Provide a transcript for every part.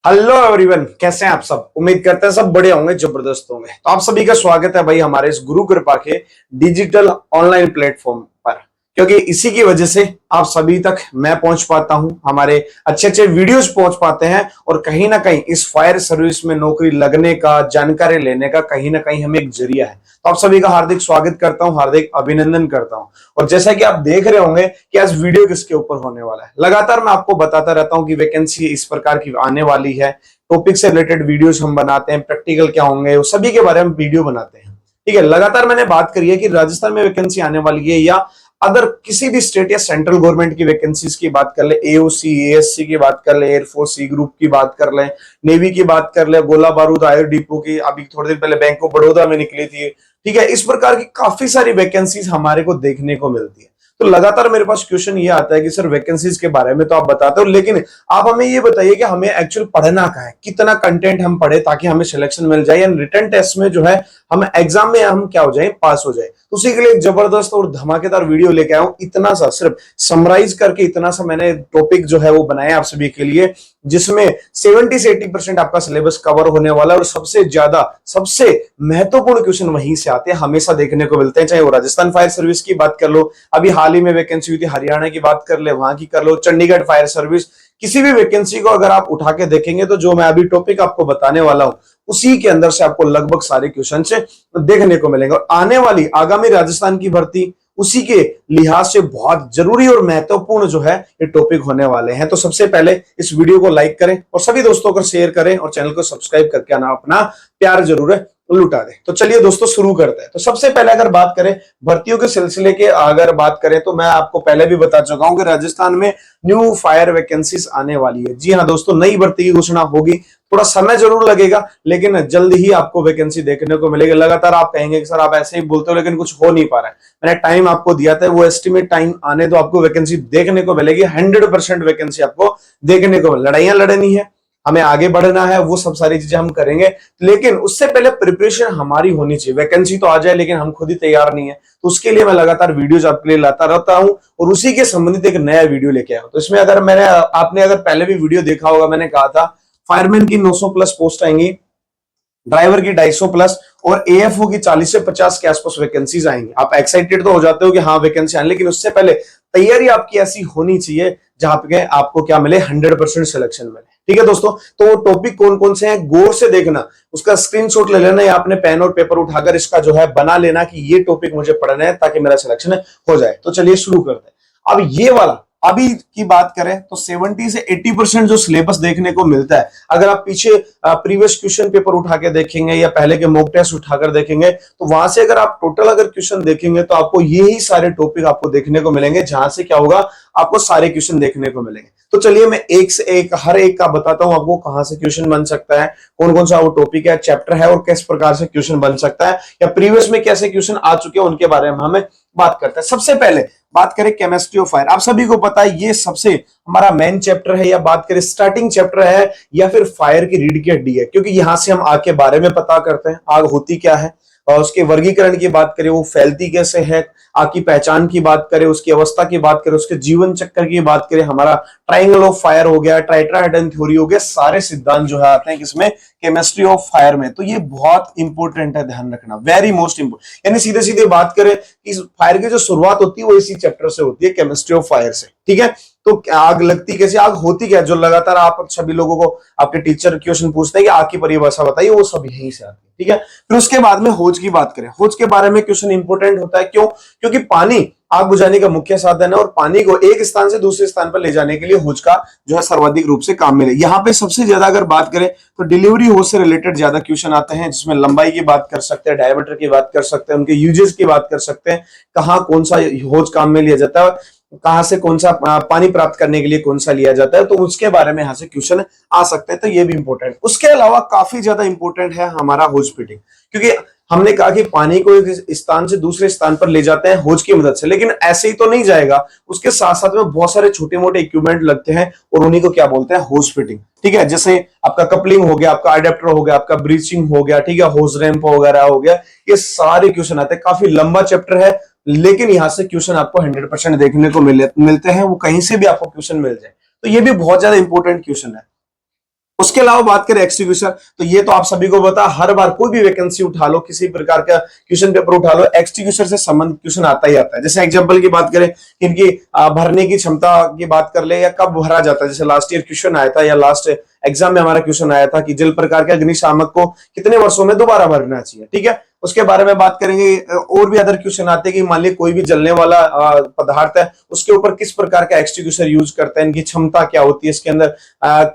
Hello everyone, कैसे हैं आप सब। उम्मीद करते हैं सब बढ़िया होंगे, जबरदस्त होंगे। तो आप सभी का स्वागत है भाई हमारे इस गुरु कृपा के डिजिटल ऑनलाइन प्लेटफॉर्म पर, क्योंकि इसी की वजह से आप सभी तक मैं पहुंच पाता हूं, हमारे अच्छे अच्छे वीडियोस पहुंच पाते हैं और कहीं ना कहीं इस फायर सर्विस में नौकरी लगने का, जानकारी लेने का कहीं ना कहीं हमें एक जरिया है। तो आप सभी का हार्दिक स्वागत करता हूं, हार्दिक अभिनंदन करता हूं। और जैसा कि आप देख रहे होंगे कि आज वीडियो किसके ऊपर होने वाला है, लगातार मैं आपको बताता रहता हूं कि वैकेंसी इस प्रकार की आने वाली है। टॉपिक से रिलेटेड वीडियोस हम बनाते हैं, प्रैक्टिकल क्या होंगे उस सभी के बारे में वीडियो बनाते हैं। ठीक है, लगातार मैंने बात करी है कि राजस्थान में वैकेंसी आने वाली है, या अदर किसी भी स्टेट या सेंट्रल गवर्नमेंट की वैकेंसीज की बात कर ले, एओसी एएससी की बात कर ले, एयरफोर्स सी ग्रुप की बात कर ले, नेवी की बात कर ले, गोला बारूद आयर डिपो की अभी थोड़े दिन पहले बैंक ऑफ बड़ौदा में निकली थी। ठीक है, इस प्रकार की काफी सारी वैकेंसीज हमारे को देखने को मिलती है। तो लगातार मेरे पास क्वेश्चन ये आता है कि सर वैकेंसीज के बारे में तो आप बताते हो, लेकिन आप हमें ये बताइए कि हमें एक्चुअल पढ़ना क्या है, कितना कंटेंट हम पढ़े ताकि हमें सिलेक्शन मिल जाए, या रिटन टेस्ट में जो है हम एग्जाम में हम क्या हो जाए, पास हो जाए। तो उसी के लिए एक जबरदस्त और धमाकेदार वीडियो लेके आया हूं। इतना सा सिर्फ समराइज करके इतना सा मैंने टॉपिक जो है वो बनाया आप सभी के लिए, जिसमें 70 से 80% आपका सिलेबस कवर होने वाला है। और सबसे ज्यादा सबसे महत्वपूर्ण क्वेश्चन वहीं से आते हैं, हमेशा देखने को मिलते हैं। चाहे वो राजस्थान फायर सर्विस की बात कर लो, अभी हाल ही में वैकेंसी हुई थी हरियाणा की बात कर ले, वहां की कर लो, चंडीगढ़ फायर सर्विस, किसी भी वैकेंसी को अगर आप उठा के देखेंगे तो जो मैं अभी टॉपिक आपको बताने वाला हूं उसी के अंदर से आपको लगभग सारे क्वेश्चन से देखने को मिलेंगे। और आने वाली आगामी राजस्थान की भर्ती उसी के लिहाज से बहुत जरूरी और महत्वपूर्ण जो है ये टॉपिक होने वाले हैं। तो सबसे पहले इस वीडियो को लाइक करें और सभी दोस्तों को शेयर करें और चैनल को सब्सक्राइब करके आना अपना प्यार जरूर है लुटा दे। तो चलिए दोस्तों शुरू करते हैं। तो सबसे पहले अगर बात करें भर्तियों के सिलसिले के, अगर बात करें तो मैं आपको पहले भी बता चुका हूं कि राजस्थान में न्यू फायर वैकेंसीज आने वाली है। जी हां दोस्तों, नई भर्ती की घोषणा होगी, थोड़ा समय जरूर लगेगा लेकिन जल्द ही आपको वैकेंसी देखने को मिलेगी। लगातार आप कहेंगे कि सर आप ऐसे ही बोलते हो लेकिन कुछ हो नहीं पा रहा है। मैंने टाइम आपको दिया था, वो एस्टिमेट टाइम आने तो आपको वैकेंसी देखने को मिलेगी। 100% वैकेंसी आपको देखने को मिलेगी। लड़ाइयां लड़नी है, हमें आगे बढ़ना है, वो सब सारी चीजें हम करेंगे, लेकिन उससे पहले प्रिपरेशन हमारी होनी चाहिए। वैकेंसी तो आ जाए लेकिन हम खुद ही तैयार नहीं है, तो उसके लिए मैं लगातार वीडियोस आपके लिए लाता रहता हूं और उसी के संबंधित एक नया वीडियो लेके आया हूं। तो इसमें अगर आपने अगर पहले भी वीडियो देखा होगा, मैंने कहा था फायरमैन की 900 प्लस पोस्ट आएंगी, ड्राइवर की 250 प्लस और एएफओ की 40 से 50 के आसपास वैकेंसीज आएंगी। आप एक्साइटेड तो हो जाते हो कि हाँ वैकेंसी आने, लेकिन उससे पहले तैयारी आपकी ऐसी होनी चाहिए जहां पे आपको क्या मिले, 100% सिलेक्शन मिले। ठीक है दोस्तों, तो वो टॉपिक कौन कौन से हैं गौर से देखना, उसका स्क्रीनशॉट ले लेना या अपने पेन और पेपर उठाकर इसका जो है बना लेना कि ये टॉपिक मुझे पढ़ना है ताकि मेरा सिलेक्शन हो जाए। तो चलिए शुरू करते हैं। अब ये वाला अभी की बात करें तो 70 से 80% जो सिलेबस देखने को मिलता है, अगर आप पीछे प्रीवियस क्वेश्चन पेपर उठा के देखेंगे या पहले के मॉक टेस्ट उठाकर देखेंगे तो वहां से अगर आप टोटल अगर क्वेश्चन देखेंगे तो आपको यही सारे टॉपिक आपको देखने को मिलेंगे, जहां से क्या होगा आपको सारे क्वेश्चन देखने को मिलेंगे। तो चलिए मैं एक से एक हर एक का बताता हूं आपको कहां से क्वेश्चन बन सकता है, कौन कौन सा वो टॉपिक है, चैप्टर है और किस प्रकार से क्वेश्चन बन सकता है, या प्रीवियस में कैसे क्वेश्चन आ चुके हैं उनके बारे में हमें बात करते हैं। सबसे पहले बात करें केमिस्ट्री ऑफ फायर। आप सभी को पता है ये सबसे हमारा मेन चैप्टर है, या बात करें स्टार्टिंग चैप्टर है, या फिर फायर की रीढ़ की हड्डी है, क्योंकि यहां से हम आग के बारे में पता करते हैं, आग होती क्या है, और उसके वर्गीकरण की बात करें वो फैलती कैसे है, आग की पहचान की बात करें, उसकी अवस्था की बात करें, उसके जीवन चक्र की बात करें, हमारा ट्राइंगल ऑफ फायर हो गया, ट्राइट्राहेड्रन थ्योरी हो गया, सारे सिद्धांत जो है आते हैं किसमें, केमिस्ट्री ऑफ फायर में। तो ये बहुत इंपॉर्टेंट है, ध्यान रखना, वेरी मोस्ट इंपोर्टेंट। यानी सीधे सीधे बात करें कि फायर की जो शुरुआत होती है वो इसी चैप्टर से होती है, केमिस्ट्री ऑफ फायर से। ठीक है, तो आग लगती कैसे, आग होती क्या, जो लगातार आप सभी लोगों को आपके टीचर क्वेश्चन पूछते हैं कि आग की परिभाषा बताइए, वो सब यहीं से आती है। ठीक है, फिर उसके बाद में होज की बात करें, होज के बारे में क्वेश्चन इंपॉर्टेंट होता है, क्यों, क्योंकि पानी आग बुझाने का मुख्य साधन है और पानी को एक स्थान से दूसरे स्थान पर ले जाने के लिए होज का जो है सर्वाधिक रूप से काम मिले। यहाँ पे सबसे ज्यादा अगर बात करें तो डिलीवरी होज से रिलेटेड ज्यादा क्वेश्चन आते हैं, जिसमें लंबाई की बात कर सकते हैं, डायमीटर की बात कर सकते हैं, उनके यूजेस की बात कर सकते हैं, कहाँ कौन सा होज काम में लिया जाता है, कहां से कौन सा पानी प्राप्त करने के लिए कौन सा लिया जाता है, तो उसके बारे में यहां से क्वेश्चन आ सकते हैं। तो ये भी इंपॉर्टेंट। उसके अलावा काफी ज्यादा इंपॉर्टेंट है हमारा होज फिटिंग, क्योंकि हमने कहा कि पानी को एक स्थान से दूसरे स्थान पर ले जाते हैं होज की मदद से, लेकिन ऐसे ही तो नहीं जाएगा, उसके साथ साथ में बहुत सारे छोटे मोटे इक्विपमेंट लगते हैं और उन्हीं को क्या बोलते हैं, होज फिटिंग। ठीक है, जैसे आपका कपलिंग हो गया, आपका अडेप्टर हो गया, आपका ब्रीचिंग हो गया, ठीक है, होज रैंप वगैरह हो गया, ये सारे क्वेश्चन आते हैं। काफी लंबा चैप्टर है लेकिन यहां से क्वेश्चन आपको 100% देखने को मिलते हैं, वो कहीं से भी आपको क्वेश्चन मिल जाए, तो ये भी बहुत ज्यादा इंपॉर्टेंट क्वेश्चन है। उसके अलावा बात करें एक्सटीग्यूशन, तो ये तो आप सभी को पता, हर बार कोई भी वैकेंसी उठा लो, किसी प्रकार का क्वेश्चन पेपर उठा लो, एक्सटीग्यूशन से संबंधित क्वेश्चन आता ही आता है। जैसे एग्जांपल की बात करें, इनकी भरने की क्षमता की बात कर ले या कब भरा जाता है, जैसे लास्ट ईयर क्वेश्चन आया था या लास्ट एग्जाम में हमारा क्वेश्चन आया था कि जल प्रकार के अग्निशामक को कितने वर्षों में दोबारा भरना चाहिए, ठीक है, उसके बारे में बात करेंगे। और भी अदर क्वेश्चन आते हैं कि मान लीजिए कोई भी जलने वाला पदार्थ है, उसके ऊपर किस प्रकार का एक्सटिंग्विशर यूज करते हैं, इनकी क्षमता क्या होती है, इसके अंदर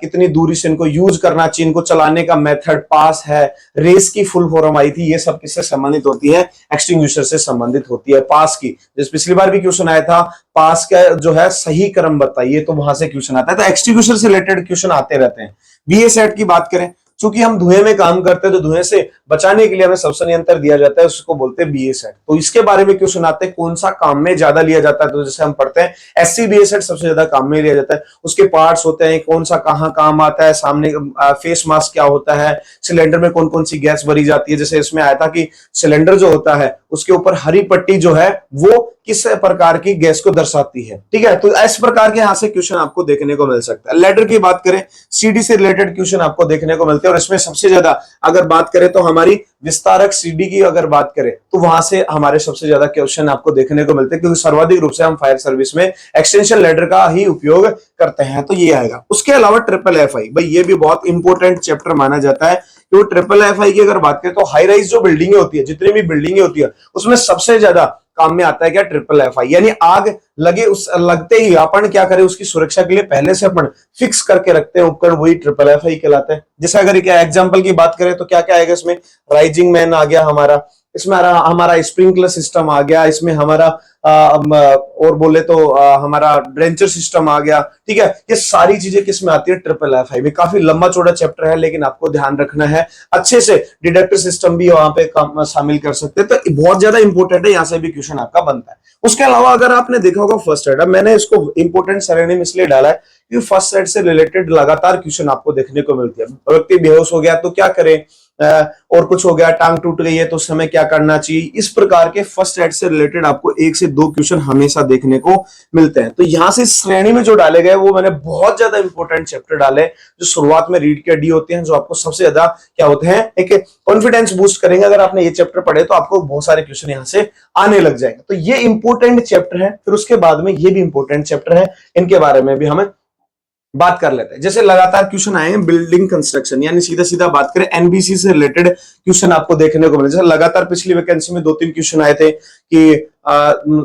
कितनी दूरी से इनको यूज करना चाहिए, इनको चलाने का मेथड, पास है, रेस की फुल फॉर्म आई थी, ये सब किससे संबंधित होती है, एक्सटिंग्विशर से संबंधित होती है। पास की, जैसे पिछली बार भी क्वेश्चन आया था, पास का जो है सही क्रम बताइए, तो वहां से क्वेश्चन आता है। तो एक्सटिंग्विशर से रिलेटेड क्वेश्चन आते रहते हैं। बीए सेट की बात करें, चूंकि हम धुएं में काम करते हैं तो धुएं से बचाने के लिए हमें सबसे नियंत्रण दिया जाता है, उसको बोलते हैं बीए सेट। तो इसके बारे में क्वेश्चन आते हैं, कौन सा काम में ज्यादा लिया जाता है, तो जैसे हम पढ़ते हैं एससी बीए सेट सबसे ज्यादा काम में लिया जाता है। उसके पार्ट्स होते हैं, कौन सा कहां काम आता है, सामने फेस मास्क क्या होता है, सिलेंडर में कौन कौन सी गैस भरी जाती है। जैसे इसमें आया था कि सिलेंडर जो होता है उसके ऊपर हरी पट्टी जो है वो किस प्रकार की गैस को दर्शाती है, ठीक है। तो इस प्रकार के यहां से क्वेश्चन आपको देखने को मिल सकता है। लेडर की बात करें, सीडी से रिलेटेड क्वेश्चन आपको देखने को मिलते हैं, और इसमें सबसे ज्यादा अगर बात करें तो हमारी विस्तारक सीडी की अगर बात करें तो वहां से हमारे सबसे ज्यादा क्वेश्चन आपको देखने को मिलते हैं, क्योंकि सर्वाधिक रूप से हम फायर सर्विस में एक्सटेंशन लेडर का ही उपयोग करते हैं। तो ये आएगा। उसके अलावा ट्रिपल एफ आई, भाई ये भी बहुत इंपॉर्टेंट चैप्टर माना जाता है। तो ट्रिपल एफ आई की अगर बात करें तो हाई राइज जो बिल्डिंगें होती है, जितनी भी बिल्डिंगें होती है, उसमें सबसे ज्यादा काम में आता है क्या, ट्रिपल एफ आई। यानी आग लगे, उस लगते ही अपन क्या करें, उसकी सुरक्षा के लिए पहले से अपन फिक्स करके रखते हैं उपकरण, वही ट्रिपल एफ आई कहलाते हैं। जैसे अगर क्या एग्जांपल की बात करें तो क्या क्या आएगा इसमें, राइजिंग मैन आ गया हमारा, इसमें हमारा स्प्रिंकलर सिस्टम आ गया, इसमें हमारा और बोले तो हमारा ड्रेंचर सिस्टम आ गया, ठीक है। ये सारी चीजें किसमें आती है, ट्रिपल एफ आई में। काफी लंबा चौड़ा चैप्टर है, लेकिन आपको ध्यान रखना है अच्छे से। डिडक्टर सिस्टम भी वहां पे शामिल कर सकते हैं, तो बहुत ज्यादा इंपॉर्टेंट है, यहां से भी क्वेश्चन आपका बनता है। उसके अलावा अगर आपने देखा होगा फर्स्ट एड, मैंने इसको इंपॉर्टेंट श्रेणी में इसलिए डाला है क्योंकि फर्स्ट एड से रिलेटेड लगातार क्वेश्चन आपको देखने को मिलती है। व्यक्ति बेहोश हो गया तो क्या करें, और कुछ हो गया, टांग टूट गई है तो उस समय क्या करना चाहिए, इस प्रकार के फर्स्ट एड से रिलेटेड आपको 1 से 2 क्वेश्चन हमेशा देखने को मिलते हैं। तो यहां से श्रेणी में जो डाले गए वो मैंने बहुत ज्यादा इंपॉर्टेंट चैप्टर डाले, जो शुरुआत में रीड के डी होते हैं, जो आपको सबसे ज्यादा क्या होते हैं, एक कॉन्फिडेंस बूस्ट करेंगे। अगर आपने ये चैप्टर पढ़े तो आपको बहुत सारे क्वेश्चन यहां से आने लग जाएंगे। तो ये इंपॉर्टेंट चैप्टर है। फिर उसके बाद में ये भी इंपॉर्टेंट चैप्टर है, इनके बारे में भी हमें बात कर लेते हैं। जैसे लगातार क्वेश्चन आए हैं बिल्डिंग कंस्ट्रक्शन, यानी सीधा सीधा बात करें एनबीसी से रिलेटेड क्वेश्चन आपको देखने को मिले। जैसे लगातार पिछली वैकेंसी में 2-3 क्वेश्चन आए थे कि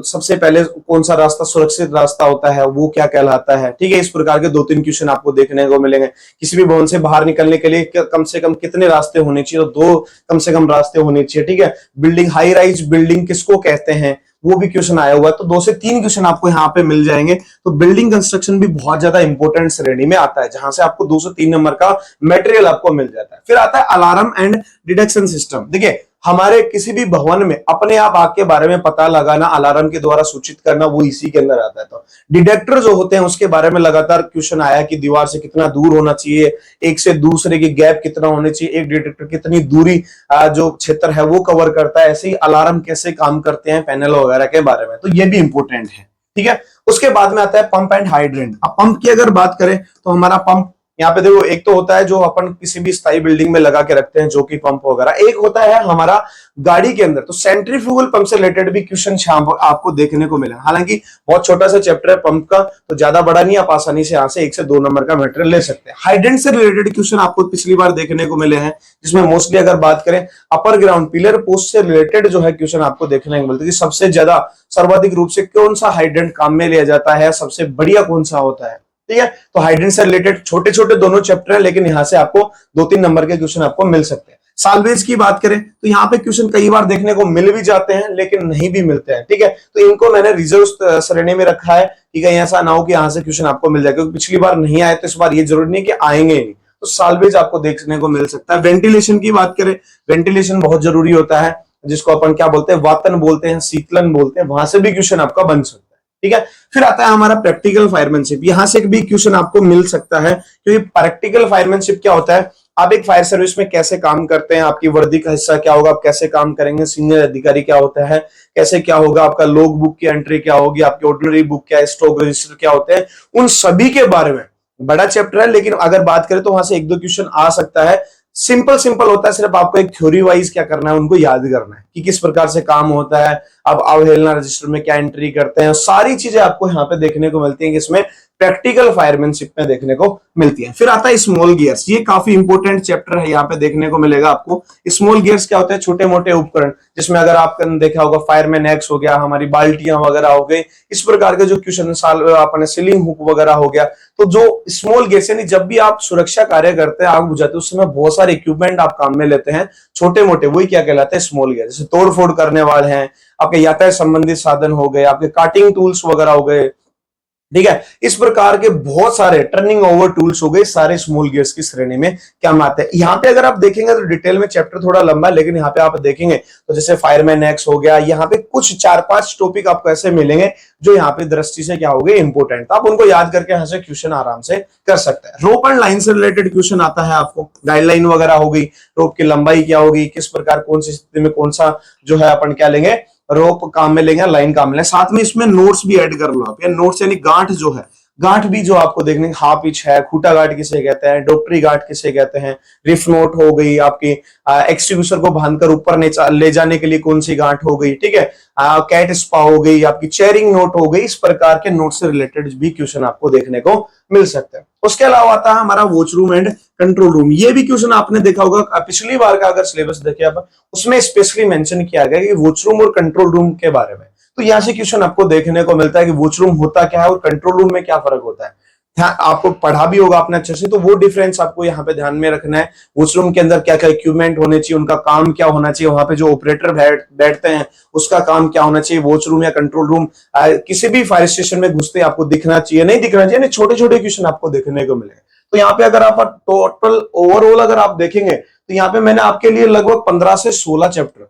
सबसे पहले कौन सा रास्ता सुरक्षित रास्ता होता है, वो क्या कहलाता है, ठीक है। इस प्रकार के 2-3 क्वेश्चन आपको देखने को मिलेंगे। किसी भी भवन से बाहर निकलने के लिए कम से कम कितने रास्ते होने चाहिए, तो 2 कम से कम रास्ते होने चाहिए, ठीक है। बिल्डिंग, हाई राइज बिल्डिंग किसको कहते हैं, वो भी क्वेश्चन आया हुआ है। तो 2 से 3 क्वेश्चन आपको यहाँ पे मिल जाएंगे। तो बिल्डिंग कंस्ट्रक्शन भी बहुत ज्यादा इंपॉर्टेंट श्रेणी में आता है, जहां से आपको 2 से 3 नंबर का मटेरियल आपको मिल जाता है। फिर आता है अलार्म एंड डिटेक्शन सिस्टम। देखिए, हमारे किसी भी भवन में अपने आप आग के बारे में पता लगाना, अलार्म के द्वारा सूचित करना, वो इसी के अंदर आता है। तो डिटेक्टर जो होते हैं उसके बारे में लगातार क्वेश्चन आया कि दीवार से कितना दूर होना चाहिए, एक से दूसरे की गैप कितना होनी चाहिए, एक डिटेक्टर कितनी दूरी जो क्षेत्र है वो कवर करता है। ऐसे ही अलार्म कैसे काम करते हैं, पैनल वगैरह के बारे में, तो ये भी इंपॉर्टेंट है, ठीक है। उसके बाद में आता है पंप एंड हाइड्रेंट। अब पंप की अगर बात करें तो हमारा पंप यहाँ पे देखो, एक तो होता है जो अपन किसी भी स्थायी बिल्डिंग में लगा के रखते हैं, जो कि पंप वगैरह, एक होता है हमारा गाड़ी के अंदर। तो सेंट्रीफ्यूगल पंप से रिलेटेड भी क्वेश्चन आपको देखने को मिला। हालांकि बहुत छोटा सा चैप्टर है पंप का, तो ज्यादा बड़ा नहीं, आप आसानी से यहाँ से 1 से 2 नंबर का मटेरियल ले सकते हैं। हाइड्रेंट से रिलेटेड क्वेश्चन आपको पिछली बार देखने को मिले हैं, जिसमें मोस्टली अगर बात करें अपर ग्राउंड पिलर पोस्ट से रिलेटेड जो है क्वेश्चन आपको देखने को मिलते हैं कि सबसे ज्यादा सर्वाधिक रूप से कौन सा हाइड्रेंट काम में लिया जाता है, सबसे बढ़िया कौन सा होता है, ठीक है। तो हाइड्रेंट से रिलेटेड छोटे छोटे दोनों चैप्टर है, लेकिन यहां से आपको 2-3 नंबर के क्वेश्चन आपको मिल सकते हैं। साल्वेज की बात करें तो यहाँ पे क्वेश्चन कई बार देखने को मिल भी जाते हैं, लेकिन नहीं भी मिलते हैं, ठीक है। तो इनको मैंने रिजर्व श्रेणी में रखा है कि कहीं ऐसा ना हो कि यहाँ से क्वेश्चन आपको मिल जाए, क्योंकि पिछली बार नहीं आए तो इस बार ये जरूरी नहीं कि आएंगे नहीं। तो साल्वेज आपको देखने को मिल सकता है। वेंटिलेशन की बात करें, वेंटिलेशन बहुत जरूरी होता है, जिसको अपन क्या बोलते हैं, वातन बोलते हैं, शीतलन बोलते हैं, वहां से भी क्वेश्चन आपका बन सकता है, ठीक है। फिर आता है हमारा प्रैक्टिकल फायरमैनशिप। यहां से भी क्वेश्चन आपको मिल सकता है, क्योंकि प्रैक्टिकल फायरमैनशिप क्या होता है, आप एक फायर सर्विस में कैसे काम करते हैं, आपकी वर्दी का हिस्सा क्या होगा, आप कैसे काम करेंगे, सीनियर अधिकारी क्या होता है, कैसे क्या होगा, आपका लॉग बुक की एंट्री क्या होगी, आपकी ऑर्डिनरी बुक क्या है, स्टॉक रजिस्टर क्या होते हैं, उन सभी के बारे में बड़ा चैप्टर है, लेकिन अगर बात करें तो वहां से एक दो क्वेश्चन आ सकता है। सिंपल सिंपल होता है, सिर्फ आपको एक थ्योरी वाइज क्या करना है, उनको याद करना है कि किस प्रकार से काम होता है। अब अवहेलना रजिस्टर में क्या एंट्री करते हैं, सारी चीजें आपको यहाँ पे देखने को मिलती है, इसमें प्रैक्टिकल फायरमैनशिप में देखने को मिलती है। फिर आता है स्मॉल गियर्स, ये काफी इंपॉर्टेंट चैप्टर है, यहाँ पे देखने को मिलेगा आपको। स्मॉल गियर्स क्या होते हैं, छोटे मोटे उपकरण, जिसमें अगर आपने देखा होगा फायरमैन एक्स हो गया, हमारी बाल्टियां वगैरह हो गई, इस प्रकार के जो क्वेश्चन साल अपने सीलिंग हुक वगैरह हो गया। तो जो स्मॉल गियर्स, यानी जब भी आप सुरक्षा कार्य करते हैं, आग बुझाते हैं, उस समय बहुत सारे इक्विपमेंट आप काम में लेते हैं, छोटे मोटे, वही क्या कहलाते हैं, स्मॉल गियर। जैसे तोड़ फोड़ करने वाले हैं, आपके यातायात संबंधित साधन हो गए, आपके काटिंग टूल्स वगैरह हो गए, ठीक है। इस प्रकार के बहुत सारे टर्निंग ओवर टूल्स हो गए, सारे स्मॉल गियर्स की श्रेणी में क्या आते हैं। यहाँ पे अगर आप देखेंगे तो डिटेल में चैप्टर थोड़ा लंबा है, लेकिन यहाँ पे आप देखेंगे तो जैसे फायरमैन एक्स हो गया, यहाँ पे कुछ 4-5 टॉपिक आपको ऐसे मिलेंगे जो यहाँ पे दृष्टि से क्या हो गए, इंपोर्टेंट, तो आप उनको याद करके यहाँ से क्वेश्चन आराम से कर सकते हैं। रोप एंड लाइन से रिलेटेड क्वेश्चन आता है आपको, गाइडलाइन वगैरह हो गई, रोप की लंबाई क्या होगी, किस प्रकार कौन सी स्थिति में कौन सा जो है अपन क्या लेंगे, रोप काम में लेंगे, लाइन काम में लेंगे। साथ में इसमें नोट्स भी ऐड कर लो आप, या नोट्स यानी गांठ जो है, गांठ भी जो आपको देखने, हाफ पिच है, खूटा गांठ किसे कहते हैं, डॉक्टरी गांठ किसे कहते हैं, रिफ नोट हो गई आपकी, एक्सटिंग्विशर को बांधकर ऊपर ले जाने के लिए कौन सी गांठ हो गई, ठीक है, कैट स्पा हो गई, आपकी चेयरिंग नोट हो गई। इस प्रकार के नोट से रिलेटेड भी क्वेश्चन आपको देखने को मिल सकते हैं। उसके अलावा आता है हमारा वॉचरूम एंड कंट्रोल रूम। ये भी क्वेश्चन आपने देखा होगा, पिछली बार का अगर सिलेबस देखे आप, उसमें स्पेशली मेंशन किया गया कि वॉचरूम और कंट्रोल रूम के बारे में। तो यहां से क्वेश्चन आपको देखने को मिलता है कि वॉचरूम होता क्या है और कंट्रोल रूम में क्या फर्क होता है। आपको पढ़ा भी होगा आपने अच्छे से, तो वो डिफरेंस आपको यहाँ पे ध्यान में रखना है। वॉशरूम के अंदर क्या क्या इक्विपमेंट होने चाहिए, उनका काम क्या होना चाहिए, वहां पे जो ऑपरेटर बैठते हैं उसका काम क्या होना चाहिए। वॉशरूम या कंट्रोल रूम किसी भी फायर स्टेशन में घुसते आपको दिखना चाहिए, नहीं दिखना चाहिए, छोटे छोटे क्वेश्चन आपको देखने को मिले। तो यहाँ पे अगर आप टोटल ओवरऑल अगर आप देखेंगे तो यहाँ पे मैंने आपके लिए लगभग 15 से 16 चैप्टर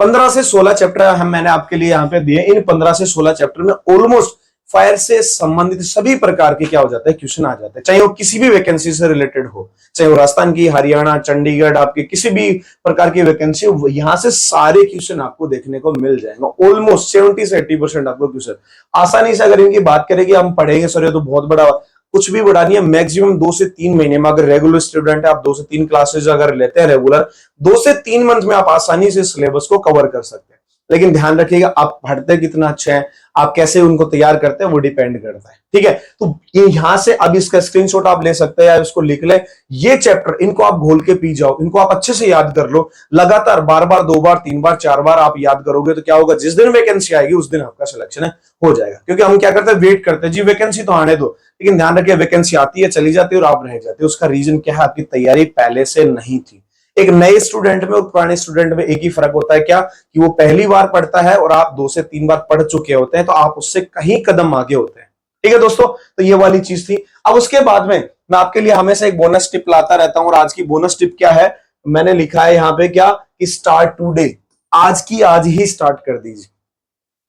15 से 16 चैप्टर हम मैंने आपके लिए यहाँ पे दिए। इन 15 से 16 चैप्टर में ऑलमोस्ट फायर से संबंधित सभी प्रकार के क्या हो जाते हैं, क्वेश्चन आ जाते हैं, चाहे वो किसी भी वैकेंसी से रिलेटेड हो, चाहे वो राजस्थान की, हरियाणा, चंडीगढ़, आपकी किसी भी प्रकार की वैकेंसी हो, यहां से सारे क्वेश्चन आपको देखने को मिल जाएंगे। ऑलमोस्ट 70 से 80% आपको क्वेश्चन आसानी से, अगर इनकी बात करेंगे हम पढ़ेंगे सर ये तो बहुत बड़ा, कुछ भी बड़ा नहीं है। मैक्सिमम 2 से 3 महीने में, अगर रेगुलर स्टूडेंट है, आप 2 से 3 क्लासेज अगर लेते हैं रेगुलर, 2 से 3 मंथ में आप आसानी से सिलेबस को कवर कर सकते हैं। लेकिन ध्यान रखिएगा, आप पढ़ते कितना अच्छा है, आप कैसे उनको तैयार करते हैं, वो डिपेंड करता है, ठीक है। तो ये यहां से अब इसका स्क्रीनशॉट आप ले सकते हैं या इसको लिख ले। ये चैप्टर इनको आप घोल के पी जाओ, इनको आप अच्छे से याद कर लो, लगातार बार बार, 2 बार, 3 बार, 4 बार आप याद करोगे तो क्या होगा, जिस दिन वैकेंसी आएगी उस दिन आपका सिलेक्शन हो जाएगा। क्योंकि हम क्या करते हैं, वेट करते हैं जी वैकेंसी तो आने दो, लेकिन ध्यान रखिए वैकेंसी आती है, चली जाती है और आप रह जाते हैं। उसका रीजन क्या है, आपकी तैयारी पहले से नहीं थी। एक नए स्टूडेंट में और पुराने स्टूडेंट में एक ही फर्क होता है क्या, कि वो पहली बार पढ़ता है और आप 2 से 3 बार पढ़ चुके होते हैं, तो आप उससे कहीं कदम आगे होते हैं, ठीक है दोस्तों। तो ये वाली चीज थी। अब उसके बाद में मैं आपके लिए हमेशा एक बोनस टिप लाता रहता हूं, और आज की बोनस टिप क्या है, मैंने लिखा है यहाँ पे क्या, कि स्टार्ट टुडे, आज की आज ही स्टार्ट कर दीजिए।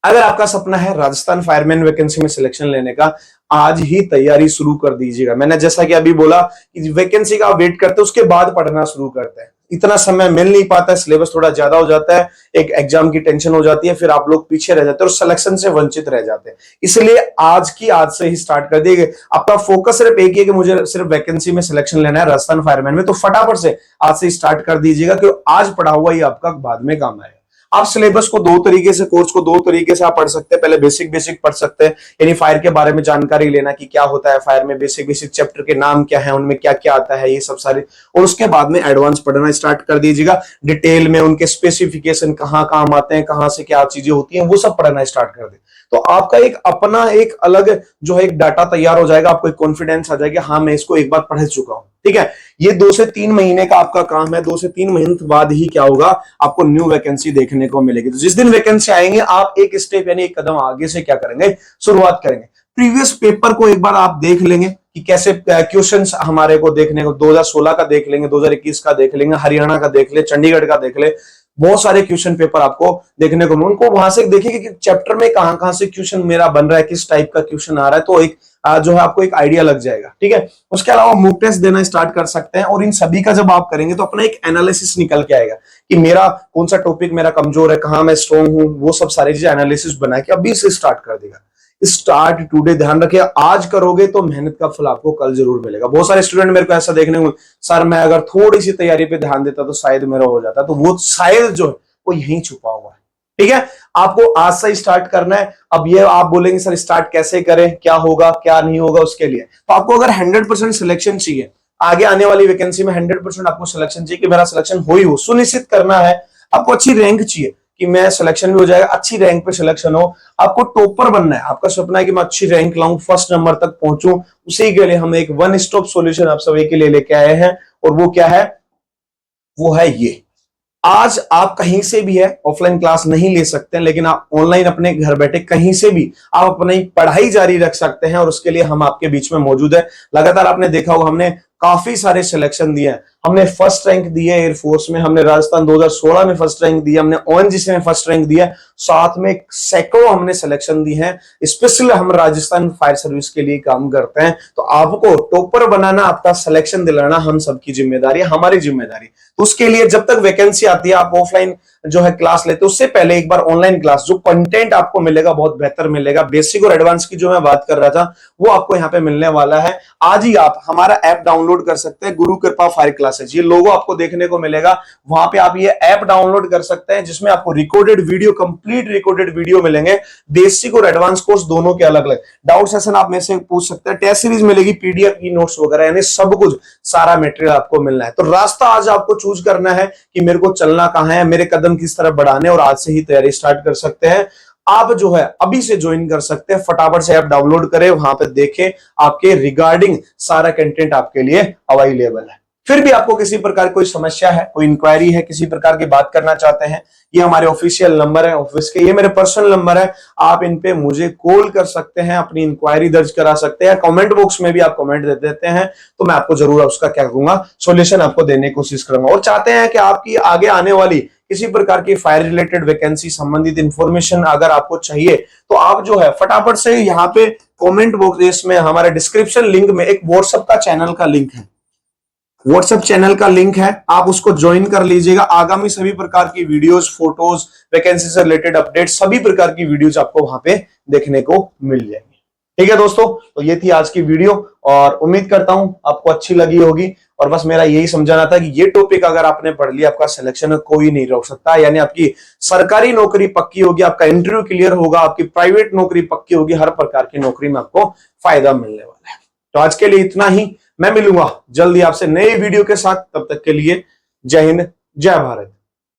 अगर आपका सपना है राजस्थान फायरमैन वैकेंसी में सिलेक्शन लेने का, आज ही तैयारी शुरू कर दीजिएगा। मैंने जैसा कि अभी बोला कि वैकेंसी का वेट करते हैं, उसके बाद पढ़ना शुरू करते हैं, इतना समय मिल नहीं पाता है, सिलेबस थोड़ा ज्यादा हो जाता है, एक एग्जाम की टेंशन हो जाती है, फिर आप लोग पीछे रह जाते हैं और सिलेक्शन से वंचित रह जाते हैं। इसलिए आज की आज से ही स्टार्ट कर दिए। आपका फोकस सिर्फ एक ही है कि मुझे सिर्फ वैकेंसी में सिलेक्शन लेना है राजस्थान फायरमैन में, तो फटाफट से आज से स्टार्ट कर दीजिएगा, क्योंकि आज पढ़ा हुआ ही आपका बाद में काम आएगा। आप सिलेबस को 2 तरीके से, कोर्स को 2 तरीके से आप पढ़ सकते हैं। पहले बेसिक पढ़ सकते हैं, यानी फायर के बारे में जानकारी लेना कि क्या होता है फायर में, बेसिक चैप्टर के नाम क्या है, उनमें क्या क्या आता है, ये सब सारे। और उसके बाद में एडवांस पढ़ना स्टार्ट कर दीजिएगा, डिटेल में उनके स्पेसिफिकेशन कहाँ काम आते हैं, कहाँ से क्या चीजें होती हैं, वो सब पढ़ना स्टार्ट कर दे। तो आपका एक अपना एक अलग जो है एक डाटा तैयार हो जाएगा, आपको एक कॉन्फिडेंस आ जाएगा, हाँ मैं इसको एक बार पढ़ चुका हूं, ठीक है। ये 2 से 3 महीने का आपका काम है, 2 से 3 महीने बाद ही क्या होगा, आपको न्यू वैकेंसी देखने को मिलेगी। तो जिस दिन वैकेंसी आएंगे, आप एक स्टेप यानी एक कदम आगे से क्या करेंगे, शुरुआत करेंगे। प्रीवियस पेपर को एक बार आप देख लेंगे कि कैसे क्वेश्चंस हमारे को देखने को, 2016 का देख लेंगे, 2021 का देख लेंगे, हरियाणा का देख ले, चंडीगढ़ का देख ले, बहुत सारे क्वेश्चन पेपर आपको देखने को मिले। उनको वहां से देखिए कि चैप्टर में कहां कहां से क्वेश्चन मेरा बन रहा है, किस टाइप का क्वेश्चन आ रहा है, तो एक जो है आपको एक आइडिया लग जाएगा, ठीक है। उसके अलावा मॉक टेस्ट देना स्टार्ट कर सकते हैं, और इन सभी का जब आप करेंगे तो अपना एक एनालिसिस निकल के आएगा कि मेरा कौन सा टॉपिक मेरा कमजोर है, कहां मैं स्ट्रॉन्ग हूं, वो सब सारी चीजें एनालिसिस बना के अभी से स्टार्ट कर देगा। Start today. ध्यान रखिए, आज करोगे तो मेहनत का फल आपको कल जरूर मिलेगा। बहुत सारे स्टूडेंट मेरे को ऐसा देखने को, सर मैं अगर थोड़ी सी तैयारी पे ध्यान देता तो शायद मेरा हो जाता, तो वो शायद जो है वो यहीं छुपा हुआ है। ठीक है, आपको आज से स्टार्ट करना है। अब ये आप बोलेंगे सर स्टार्ट कैसे करें, क्या होगा क्या नहीं होगा, उसके लिए तो आपको अगर 100% सिलेक्शन चाहिए, आगे आने वाली वैकेंसी में 100% आपको सिलेक्शन चाहिए कि मेरा सिलेक्शन हो ही हो, सुनिश्चित करना है। आपको अच्छी रैंक चाहिए कि मैं सिलेक्शन भी हो जाएगा, अच्छी रैंक पे सिलेक्शन हो, आपको टॉपर बनना है। आपका सपना है कि मैं अच्छी रैंक लाऊं, फर्स्ट नंबर तक पहुंचूं, उसी के लिए हम एक वन स्टॉप सॉल्यूशन आप सभी के लिए लेके आए हैं। और वो क्या है, वो है ये। आज आप कहीं से भी है, ऑफलाइन क्लास नहीं ले सकते हैं, लेकिन आप ऑनलाइन अपने घर बैठे कहीं से भी आप अपनी पढ़ाई जारी रख सकते हैं। और उसके लिए हम आपके बीच में मौजूद है। लगातार आपने देखा होगा हमने काफी सारे सिलेक्शन दिए हैं। हमने फर्स्ट रैंक दिया एयरफोर्स में, हमने राजस्थान 2016 में फर्स्ट रैंक दिया, हमने ओएनजीसी में फर्स्ट रैंक दिया, साथ में सैकड़ों हमने सिलेक्शन दी हैं। स्पेशली हम राजस्थान फायर सर्विस के लिए काम करते हैं। तो आपको टॉपर बनाना, आपका सिलेक्शन दिलाना हम सबकी जिम्मेदारी है, हमारी जिम्मेदारी। तो उसके लिए जब तक वैकेंसी आती है, आप ऑफलाइन जो है क्लास लेते, उससे पहले एक बार ऑनलाइन क्लास, जो कंटेंट आपको मिलेगा बहुत बेहतर मिलेगा। बेसिक और एडवांस की जो मैं बात कर रहा था वो आपको यहाँ पे मिलने वाला है। आज ही आप हमारा ऐप डाउनलोड कर सकते हैं, गुरु कृपा फायर क्लासेज। ये लोगो आपको देखने को मिलेगा, वहां पे आप ये ऐप डाउनलोड कर सकते हैं, जिसमें आपको recorded video, complete recorded video मिलेंगे। बेसिक और एडवांस कोर्स दोनों के अलग अलग डाउट सेशन आप में से पूछ सकते हैं, टेस्ट सीरीज मिलेगी, पीडीएफ की नोट्स वगैरह, यानी सब कुछ सारा मटेरियल आपको मिलना है। तो रास्ता आज आपको चूज करना है कि मेरे को चलना कहां है, मेरे कदम किस तरफ बढ़ाने, और आज से ही तैयारी स्टार्ट कर सकते हैं। आप जो है अभी से ज्वाइन कर सकते हैं, फटाफट से ऐप डाउनलोड करें, वहां पे देखें, आपके रिगार्डिंग सारा कंटेंट आपके लिए अवेलेबल है। फिर भी आपको किसी प्रकार कोई समस्या है, कोई इंक्वायरी है, किसी प्रकार की बात करना चाहते हैं, ये हमारे ऑफिशियल नंबर है ऑफिस के, ये मेरे पर्सनल नंबर है, आप इन पे मुझे कॉल कर सकते हैं, अपनी इंक्वायरी दर्ज करा सकते हैं। कमेंट बॉक्स में भी आप कमेंट दे देते हैं तो मैं आपको जरूर उसका क्या करूंगा, सॉल्यूशन आपको देने की कोशिश करूंगा। और चाहते हैं कि आपकी आगे आने वाली किसी प्रकार की फायर रिलेटेड वैकेंसी संबंधित इंफॉर्मेशन अगर आपको चाहिए, तो आप जो है फटाफट से यहाँ पे कमेंट बॉक्स में हमारे डिस्क्रिप्शन लिंक में एक व्हाट्सएप का चैनल का लिंक है, व्हाट्सएप चैनल का लिंक है, आप उसको ज्वाइन कर लीजिएगा। आगामी सभी प्रकार की वीडियोस, फोटोज, वैकेंसी से रिलेटेड अपडेट, सभी प्रकार की वीडियोज आपको वहां पे देखने को मिल जाएंगी। ठीक है दोस्तों, तो ये थी आज की वीडियो और उम्मीद करता हूं आपको अच्छी लगी होगी। और बस मेरा यही समझाना था कि ये टॉपिक अगर आपने पढ़ लिया, आपका सिलेक्शन कोई नहीं रोक सकता, यानी आपकी सरकारी नौकरी पक्की होगी, आपका इंटरव्यू क्लियर होगा, आपकी प्राइवेट नौकरी पक्की होगी, हर प्रकार की नौकरी में आपको फायदा मिलने वाला है। तो आज के लिए इतना ही, मैं मिलूंगा जल्दी आपसे नए वीडियो के साथ, तब तक के लिए जय हिंद, जय भारत।